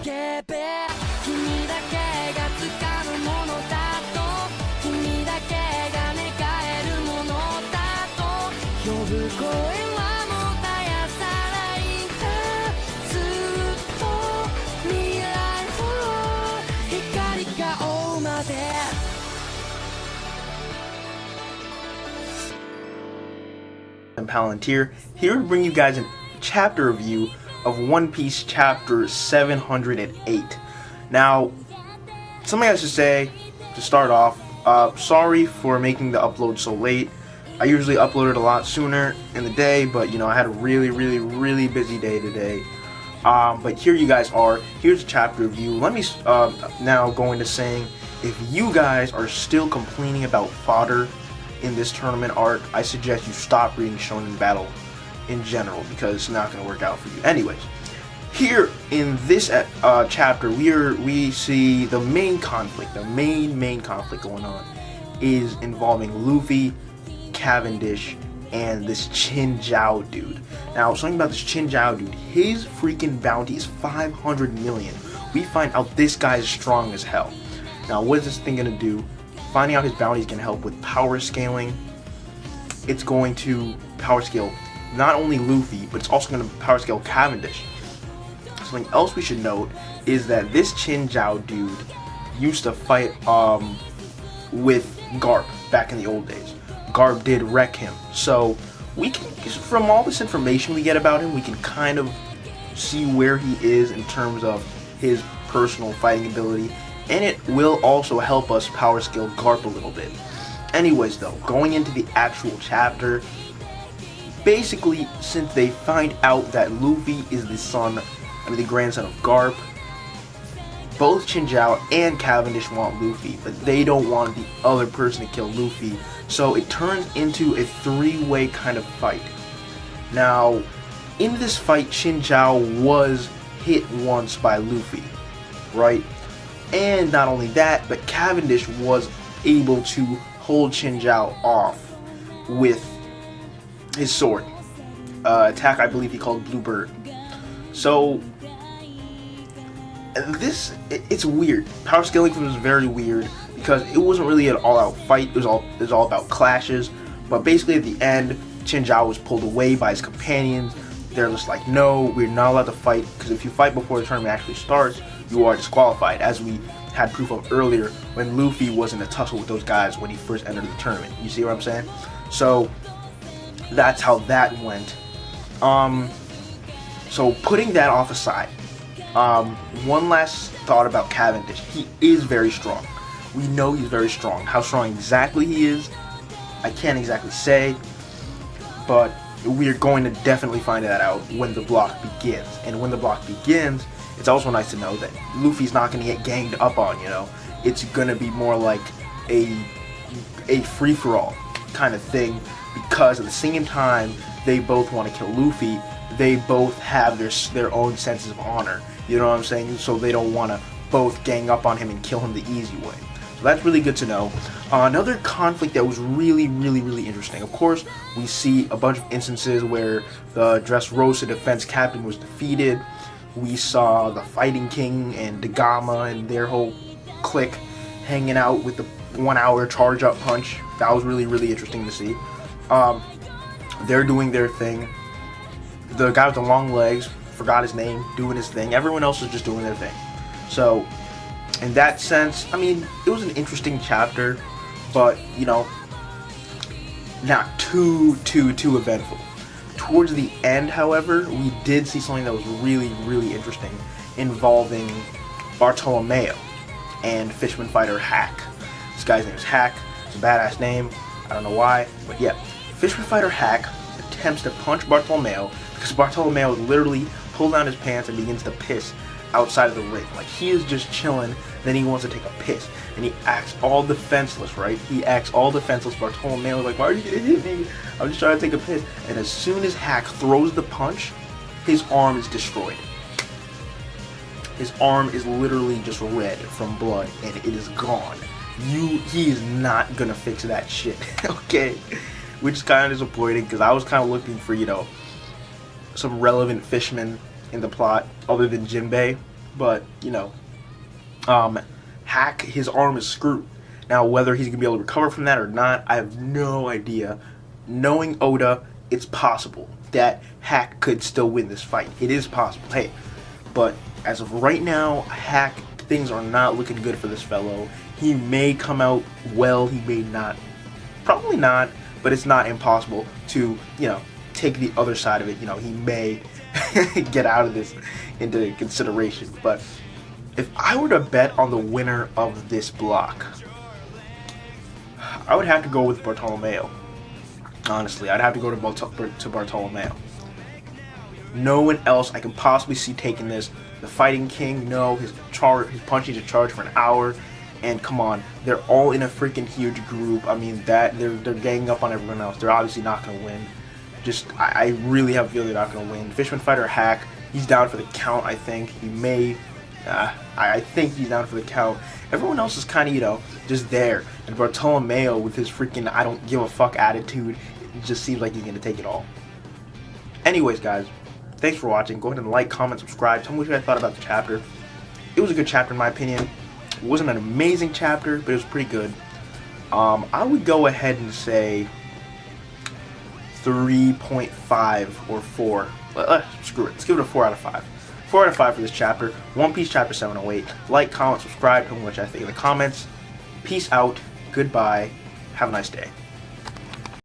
叫べ君だけが掴むものだと君だけが願えるものだと呼ぶ声はもたやさないんだずっと未来を光が追うまでI'm Palantir, here to bring you guys a chapter review of One Piece chapter 708. Now, something I should say to start off, sorry for making the upload so late. I usually upload it a lot sooner in the day, but you know, I had a really busy day today. But here you guys are. Here's a chapter review. Let me now go into saying, if you guys are still complaining about fodder in this tournament arc, I suggest you stop reading Shonen Battle in general, because it's not going to work out for you. Anyways, here in this chapter, we see the main conflict, the main conflict going on is involving Luffy, Cavendish, and this Chin Zhao dude. Now, something about this Chin Zhao dude, his freaking bounty is 500 million. We find out this guy is strong as hell. Now, what is this thing going to do? Finding out his bounty is going to help with power scaling. It's going to power scale not only Luffy, but it's also going to power scale Cavendish. Something else we should note is that this Chin Zhao dude used to fight with Garp back in the old days. Garp did wreck him. So we can, from all this information we get about him, we can kind of see where he is in terms of his personal fighting ability, and it will also help us power scale Garp a little bit. Anyways though, going into the actual chapter, basically, since they find out that Luffy is the grandson of Garp, both Chin Zhao and Cavendish want Luffy, but they don't want the other person to kill Luffy, so it turns into a three-way kind of fight. Now, in this fight, Chin Zhao was hit once by Luffy, right? And not only that, but Cavendish was able to hold Chin Zhao off with his sword. Attack, I believe he called Bluebird. So it's weird. Power scaling was very weird because it wasn't really an all-out fight. It was all about clashes. But basically at the end, Chin Zhao was pulled away by his companions. They're just like, no, we're not allowed to fight, because if you fight before the tournament actually starts, you are disqualified, as we had proof of earlier when Luffy was in a tussle with those guys when he first entered the tournament. You see what I'm saying? So that's how that went. So putting that off aside, one last thought about Cavendish. He is very strong. We know he's very strong. How strong exactly he is, I can't exactly say, but we're going to definitely find that out when the block begins. And when the block begins, it's also nice to know that Luffy's not going to get ganged up on, you know. It's going to be more like a free-for-all kind of thing, because at the same time they both want to kill Luffy, they both have their own senses of honor, you know what I'm saying? So they don't want to both gang up on him and kill him the easy way. So that's really good to know. Another conflict that was really interesting. Of course, we see a bunch of instances where the Dressrosa defense captain was defeated. We saw the Fighting King and Dagama and their whole clique hanging out with the 1 hour charge up punch. That was really interesting to see. They're doing their thing. The guy with the long legs, forgot his name, doing his thing. Everyone else is just doing their thing. So in that sense, I mean, it was an interesting chapter, but you know, not too eventful. Towards the end, however, we did see something that was really interesting, involving Bartolomeo and Fishman Fighter Hack. This guy's name is Hack. It's a badass name. I don't know why, but yeah. Fishman Fighter Hack attempts to punch Bartolomeo because Bartolomeo literally pulls down his pants and begins to piss outside of the ring. Like, he is just chilling, then he wants to take a piss. And he acts all defenseless, right? He acts all defenseless. Bartolomeo is like, why are you gonna hit me? I'm just trying to take a piss. And as soon as Hack throws the punch, his arm is destroyed. His arm is literally just red from blood, and it is gone. He is not gonna fix that shit, okay? Which is kind of disappointing, because I was kind of looking for, you know, some relevant fishmen in the plot other than Jinbei. but you know, Hack, his arm is screwed. Now, whether he's gonna be able to recover from that or not, I have no idea. Knowing Oda, it's possible that Hack could still win this fight. It is possible. Hey, but as of right now, Hack, things are not looking good for this fellow. He may come out well, he may not. Probably not, but it's not impossible to, you know, take the other side of it. You know, he may get out of this into consideration. But if I were to bet on the winner of this block, I would have to go with Bartolomeo. Honestly, I'd have to go to Bartolomeo. No one else I can possibly see taking this. The Fighting King, no, his punching to charge for an hour, and come on, they're all in a freaking huge group. I mean, that they're ganging up on everyone else. They're obviously not going to win. I really have a feeling they're not going to win. Fishman Fighter Hack, he's down for the count. I think he may. I think he's down for the count. Everyone else is kind of, you know, just there. And Bartolomeo, with his freaking I don't give a fuck attitude, it just seems like he's going to take it all. Anyways, guys, thanks for watching. Go ahead and like, comment, subscribe. Tell me what you guys thought about the chapter. It was a good chapter in my opinion. It wasn't an amazing chapter, but it was pretty good. I would go ahead and say 3.5 or 4. Screw it. Let's give it a 4 out of 5. 4 out of 5 for this chapter. One Piece chapter 708. Like, comment, subscribe. Tell me what you think in the comments. Peace out. Goodbye. Have a nice day.